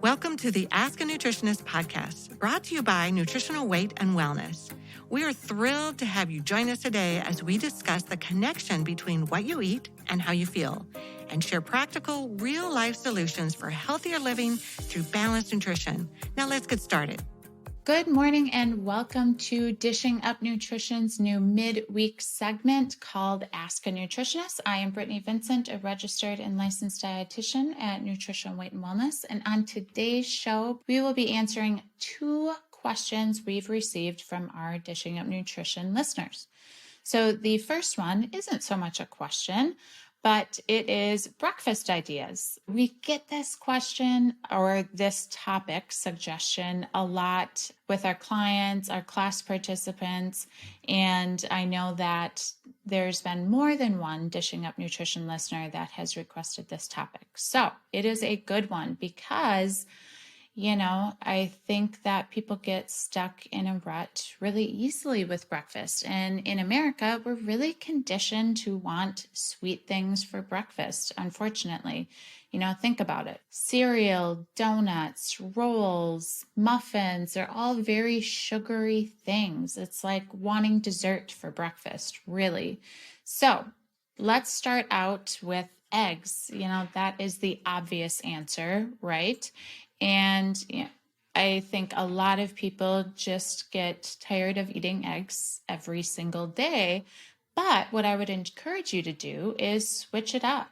Welcome to the Ask a Nutritionist podcast, brought to you by Nutritional Weight and Wellness. We are thrilled to have you join us today as we discuss the connection between what you eat and how you feel, and share practical, real-life solutions for healthier living through balanced nutrition. Now let's get started. Good morning and welcome to Dishing Up Nutrition's new midweek segment called Ask a Nutritionist. I am Britni Vincent, a registered and licensed dietitian at Nutritional Weight and Wellness. And on today's show, we will be answering two questions we've received from our Dishing Up Nutrition listeners. So the first one isn't so much a question, but it is breakfast ideas. We get this question or this topic suggestion a lot with our clients, our class participants, and I know that there's been more than one Dishing Up Nutrition listener that has requested this topic. So it is a good one because I think that people get stuck in a rut really easily with breakfast. And in America, we're really conditioned to want sweet things for breakfast, unfortunately. Think about it. Cereal, donuts, rolls, muffins, they're all very sugary things. It's like wanting dessert for breakfast, really. So let's start out with eggs. That is the obvious answer, right? And I think a lot of people just get tired of eating eggs every single day. But what I would encourage you to do is switch it up.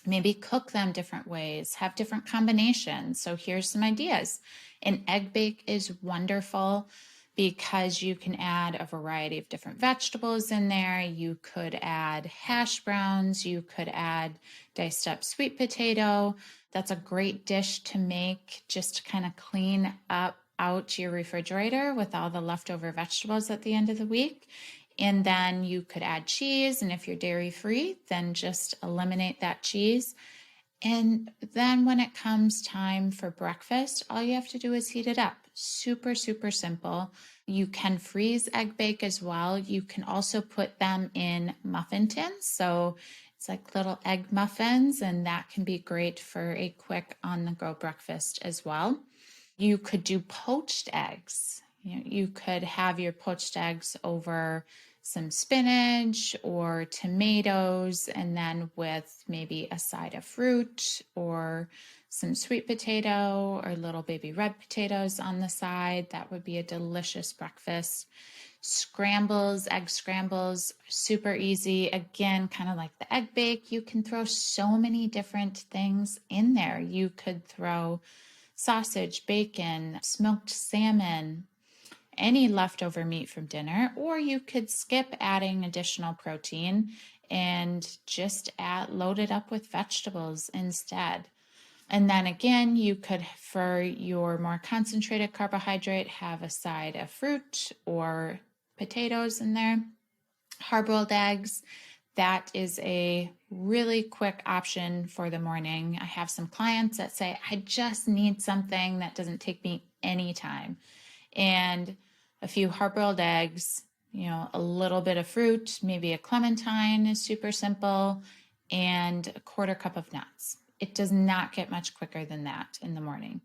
Maybe cook them different ways, have different combinations. So here's some ideas. An egg bake is wonderful because you can add a variety of different vegetables in there. You could add hash browns. You could add diced up sweet potato. That's a great dish to make just to kind of clean out your refrigerator with all the leftover vegetables at the end of the week. And then you could add cheese. And if you're dairy free, then just eliminate that cheese. And then when it comes time for breakfast, all you have to do is heat it up. Super, super simple. You can freeze egg bake as well. You can also put them in muffin tins. So it's like little egg muffins, and that can be great for a quick on-the-go breakfast as well. You could do poached eggs. You could have your poached eggs over some spinach or tomatoes, and then with maybe a side of fruit or some sweet potato or little baby red potatoes on the side. That would be a delicious breakfast. Scrambles, egg scrambles, super easy. Again, kind of like the egg bake, you can throw so many different things in there. You could throw sausage, bacon, smoked salmon, any leftover meat from dinner, or you could skip adding additional protein and just load it up with vegetables instead. And then again, you could, for your more concentrated carbohydrate, have a side of fruit or potatoes in there. Hard-boiled eggs, that is a really quick option for the morning. I have some clients that say, I just need something that doesn't take me any time. And a few hard-boiled eggs, a little bit of fruit, maybe a clementine is super simple, and a quarter cup of nuts. It does not get much quicker than that in the morning.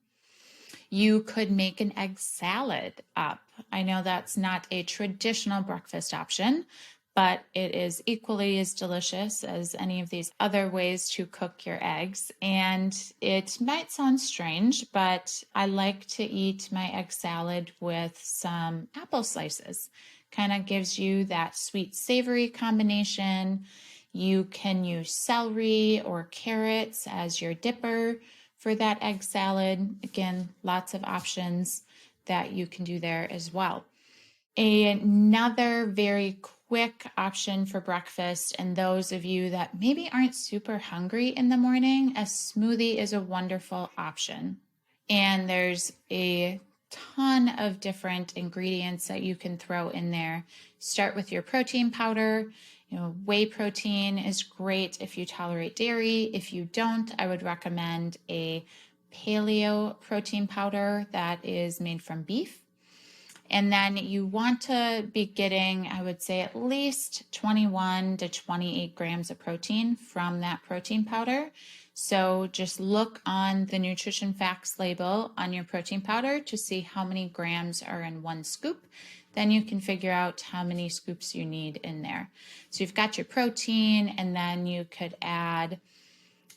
You could make an egg salad up. I know that's not a traditional breakfast option, but it is equally as delicious as any of these other ways to cook your eggs. And it might sound strange, but I like to eat my egg salad with some apple slices. Kind of gives you that sweet savory combination. You can use celery or carrots as your dipper for that egg salad. Again, lots of options that you can do there as well. Another very quick option for breakfast, and those of you that maybe aren't super hungry in the morning, a smoothie is a wonderful option. And there's a ton of different ingredients that you can throw in there. Start with your protein powder. Whey protein is great if you tolerate dairy. If you don't, I would recommend a paleo protein powder that is made from beef. And then you want to be getting, I would say, at least 21 to 28 grams of protein from that protein powder. So just look on the nutrition facts label on your protein powder to see how many grams are in one scoop. Then you can figure out how many scoops you need in there. So you've got your protein, and then you could add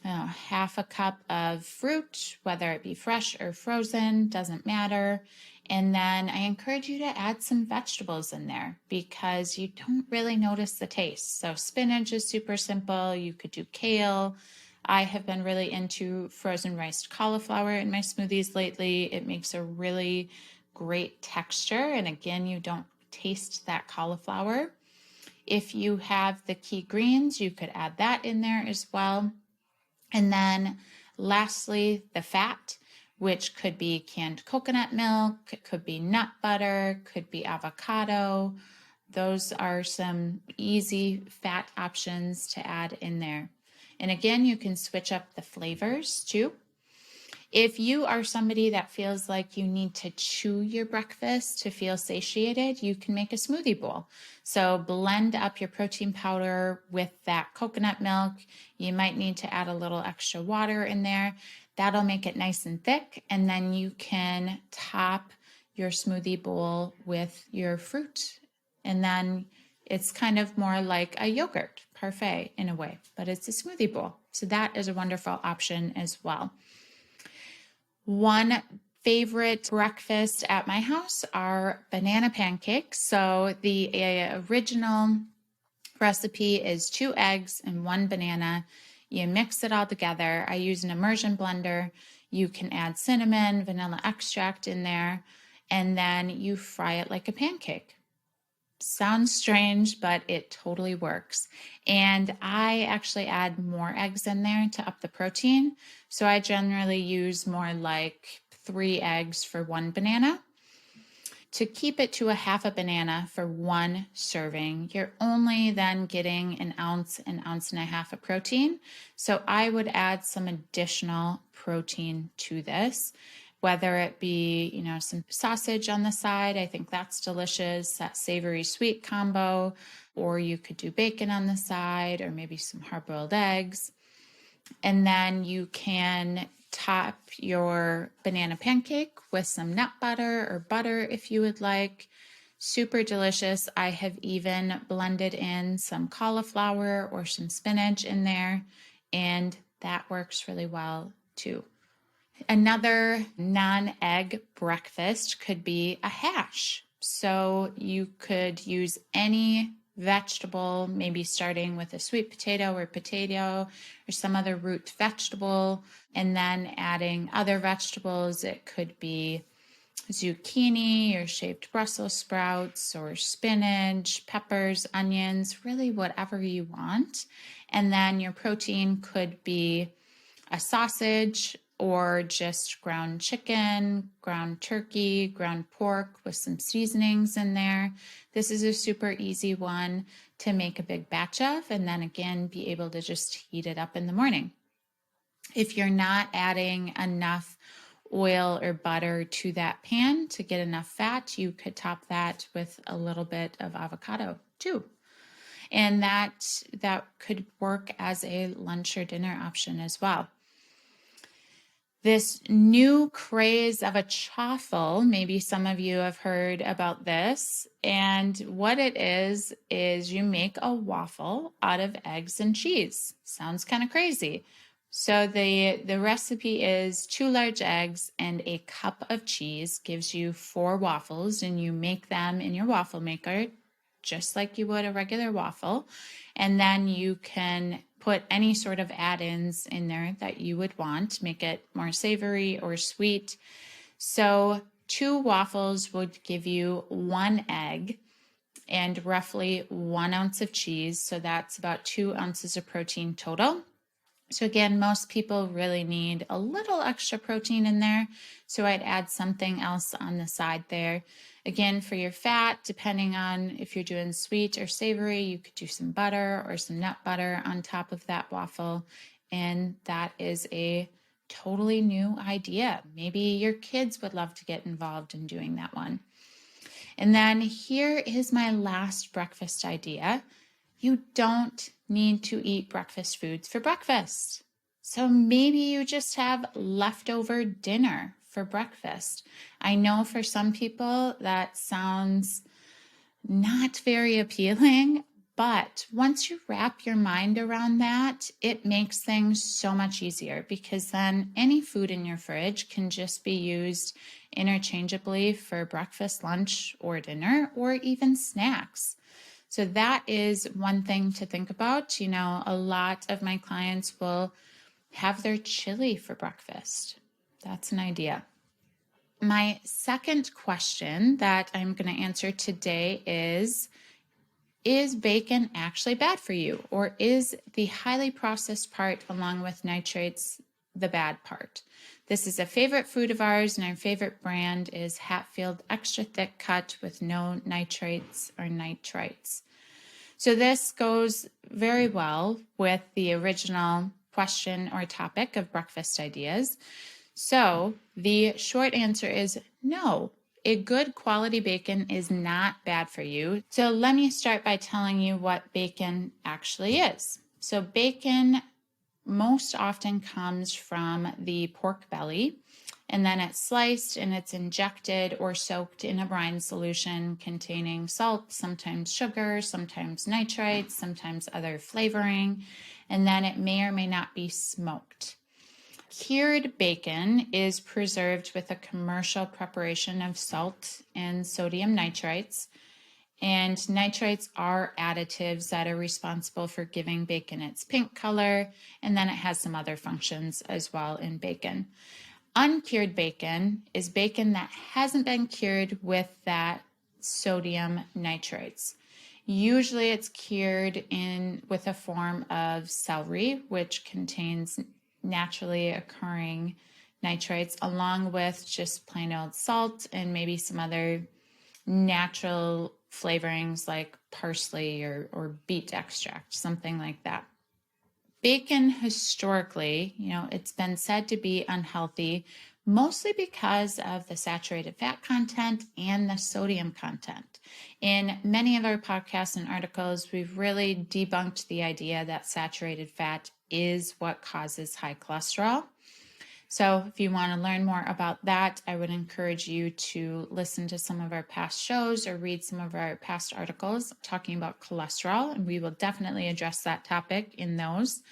half a cup of fruit, whether it be fresh or frozen, doesn't matter. And then I encourage you to add some vegetables in there because you don't really notice the taste. So spinach is super simple. You could do kale. I have been really into frozen riced cauliflower in my smoothies lately. It makes a really great texture. And again, you don't taste that cauliflower. If you have the key greens, you could add that in there as well. And then lastly, the fat, which could be canned coconut milk, it could be nut butter, could be avocado. Those are some easy fat options to add in there. And again, you can switch up the flavors too. If you are somebody that feels like you need to chew your breakfast to feel satiated, you can make a smoothie bowl. So blend up your protein powder with that coconut milk. You might need to add a little extra water in there. That'll make it nice and thick. And then you can top your smoothie bowl with your fruit. And then it's kind of more like a yogurt parfait in a way, but it's a smoothie bowl. So that is a wonderful option as well. One favorite breakfast at my house are banana pancakes. So the original recipe is 2 eggs and 1 banana. You mix it all together. I use an immersion blender. You can add cinnamon, vanilla extract in there, and then you fry it like a pancake. Sounds strange, but it totally works. And I actually add more eggs in there to up the protein. So I generally use more like 3 eggs for 1 banana. To keep it to a half a banana for 1 serving, you're only then getting an ounce and a half of protein. So I would add some additional protein to this, whether it be, some sausage on the side. I think that's delicious, that savory sweet combo, or you could do bacon on the side, or maybe some hard-boiled eggs. And then you can top your banana pancake with some nut butter or butter if you would like. Super delicious. I have even blended in some cauliflower or some spinach in there, and that works really well too. Another non-egg breakfast could be a hash. So you could use any vegetable, maybe starting with a sweet potato or some other root vegetable, and then adding other vegetables. It could be zucchini or shaved Brussels sprouts or spinach, peppers, onions, really whatever you want. And then your protein could be a sausage or just ground chicken, ground turkey, ground pork with some seasonings in there. This is a super easy one to make a big batch of, and then again, be able to just heat it up in the morning. If you're not adding enough oil or butter to that pan to get enough fat, you could top that with a little bit of avocado too. And that could work as a lunch or dinner option as well. This new craze of a chaffle, maybe some of you have heard about this. And what it is you make a waffle out of eggs and cheese. Sounds kind of crazy. So the recipe is 2 large eggs and a cup of cheese gives you 4 waffles, and you make them in your waffle maker just like you would a regular waffle. And then you can put any sort of add-ins in there that you would want, make it more savory or sweet. So 2 waffles would give you 1 egg and roughly 1 ounce of cheese. So that's about 2 ounces of protein total. So again, most people really need a little extra protein in there. So I'd add something else on the side there. Again, for your fat, depending on if you're doing sweet or savory, you could do some butter or some nut butter on top of that waffle. And that is a totally new idea. Maybe your kids would love to get involved in doing that one. And then here is my last breakfast idea. You don't need to eat breakfast foods for breakfast. So maybe you just have leftover dinner for breakfast. I know for some people that sounds not very appealing, but once you wrap your mind around that, it makes things so much easier because then any food in your fridge can just be used interchangeably for breakfast, lunch, or dinner, or even snacks. So that is one thing to think about. You know, a lot of my clients will have their chili for breakfast. That's an idea. My second question that I'm going to answer today is bacon actually bad for you? Or is the highly processed part, along with nitrates, the bad part? This is a favorite food of ours, and our favorite brand is Hatfield Extra Thick Cut with no nitrates or nitrites. So this goes very well with the original question or topic of breakfast ideas. So the short answer is no. A good quality bacon is not bad for you. So let me start by telling you what bacon actually is. So bacon most often comes from the pork belly, and then it's sliced and it's injected or soaked in a brine solution containing salt, sometimes sugar, sometimes nitrites, sometimes other flavoring, and then it may or may not be smoked. Cured bacon is preserved with a commercial preparation of salt and sodium nitrites. And nitrites are additives that are responsible for giving bacon its pink color. And then it has some other functions as well in bacon. Uncured bacon is bacon that hasn't been cured with that sodium nitrates. Usually it's cured with a form of celery, which contains naturally occurring nitrates, along with just plain old salt and maybe some other natural flavorings like parsley or beet extract, something like that. Bacon historically, it's been said to be unhealthy, mostly because of the saturated fat content and the sodium content. In many of our podcasts and articles, we've really debunked the idea that saturated fat is what causes high cholesterol. So if you want to learn more about that, I would encourage you to listen to some of our past shows or read some of our past articles talking about cholesterol, and we will definitely address that topic in those.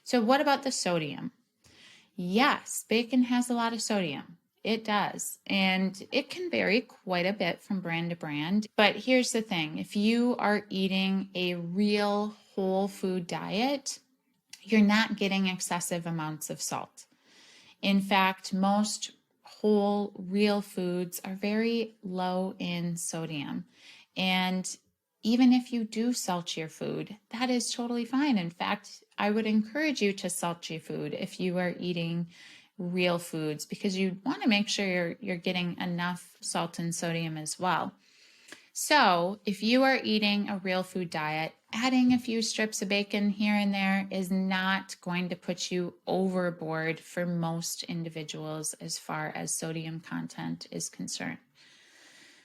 So what about the sodium? Yes, bacon has a lot of sodium. It does. And it can vary quite a bit from brand to brand. But here's the thing. If you are eating a real whole food diet, you're not getting excessive amounts of salt. In fact, most whole, real foods are very low in sodium. And even if you do salt your food, that is totally fine. In fact, I would encourage you to salt your food if you are eating real foods, because you want to make sure you're getting enough salt and sodium as well. So if you are eating a real food diet, adding a few strips of bacon here and there is not going to put you overboard for most individuals as far as sodium content is concerned.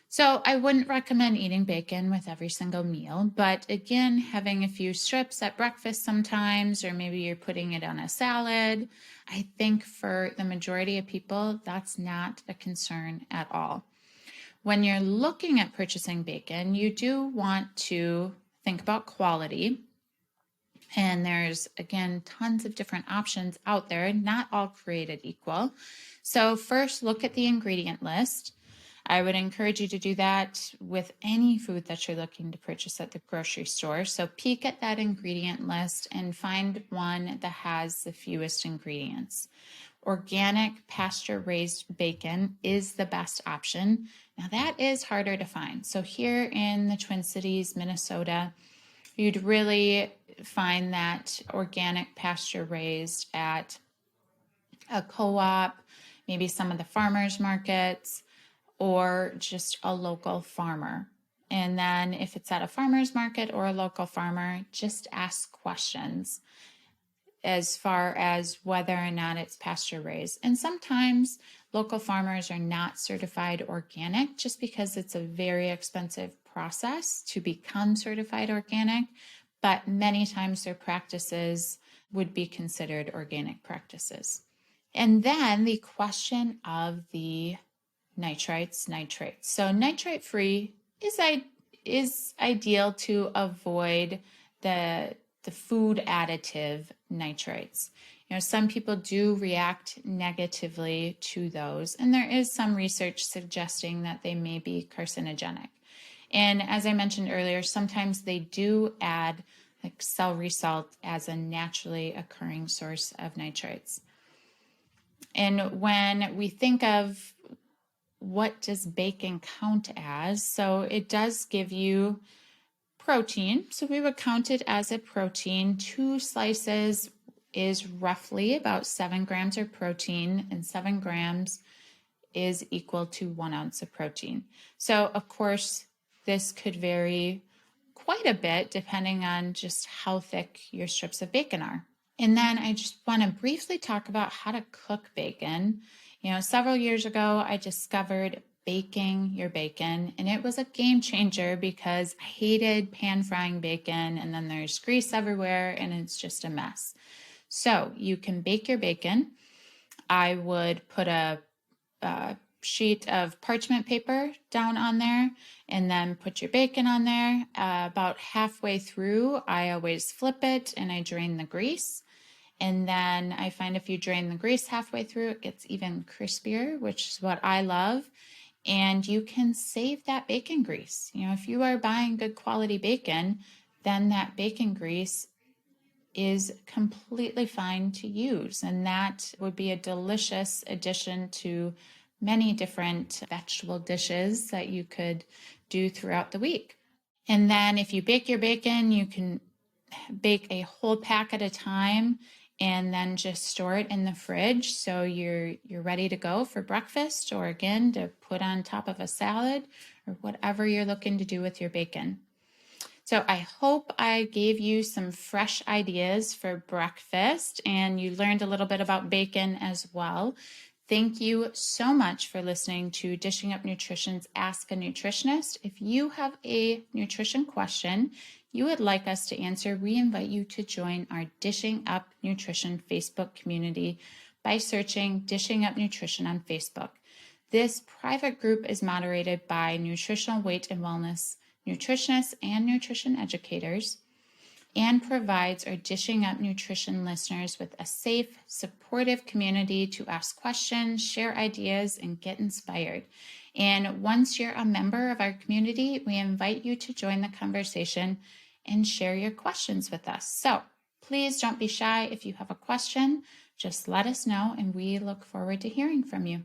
So I wouldn't recommend eating bacon with every single meal, but again, having a few strips at breakfast sometimes, or maybe you're putting it on a salad, I think for the majority of people, that's not a concern at all. When you're looking at purchasing bacon, you do want to think about quality. And there's, again, tons of different options out there, not all created equal. So first, look at the ingredient list. I would encourage you to do that with any food that you're looking to purchase at the grocery store. So peek at that ingredient list and find one that has the fewest ingredients. Organic pasture-raised bacon is the best option. Now that is harder to find. So here in the Twin Cities, Minnesota, you'd really find that organic pasture-raised at a co-op, maybe some of the farmers markets, or just a local farmer. And then if it's at a farmer's market or a local farmer, just ask questions as far as whether or not it's pasture raised. And sometimes local farmers are not certified organic just because it's a very expensive process to become certified organic, but many times their practices would be considered organic practices. And then the question of the nitrites. So nitrite-free is ideal to avoid the food additive nitrites. Some people do react negatively to those, and there is some research suggesting that they may be carcinogenic. And as I mentioned earlier, sometimes they do add like celery salt as a naturally occurring source of nitrites. And when we think of what does bacon count as, so it does give you protein. So we would count it as a protein. 2 slices is roughly about 7 grams of protein, and 7 grams is equal to 1 ounce of protein. So of course, this could vary quite a bit depending on just how thick your strips of bacon are. And then I just want to briefly talk about how to cook bacon. Several years ago, I discovered baking your bacon, and it was a game changer because I hated pan frying bacon, and then there's grease everywhere, and it's just a mess. So you can bake your bacon. I would put a sheet of parchment paper down on there and then put your bacon on there. About halfway through, I always flip it and I drain the grease. And then I find if you drain the grease halfway through, it gets even crispier, which is what I love. And you can save that bacon grease. If you are buying good quality bacon, then that bacon grease is completely fine to use. And that would be a delicious addition to many different vegetable dishes that you could do throughout the week. And then if you bake your bacon, you can bake a whole pack at a time and then just store it in the fridge so you're ready to go for breakfast, or again to put on top of a salad or whatever you're looking to do with your bacon. So I hope I gave you some fresh ideas for breakfast and you learned a little bit about bacon as well. Thank you so much for listening to Dishing Up Nutrition's Ask a Nutritionist. If you have a nutrition question you would like us to answer, we invite you to join our Dishing Up Nutrition Facebook community by searching Dishing Up Nutrition on Facebook. This private group is moderated by nutritional weight and wellness nutritionists and nutrition educators, and provides our Dishing Up Nutrition listeners with a safe, supportive community to ask questions, share ideas, and get inspired. And once you're a member of our community, we invite you to join the conversation and share your questions with us. So please don't be shy. If you have a question, just let us know, and we look forward to hearing from you.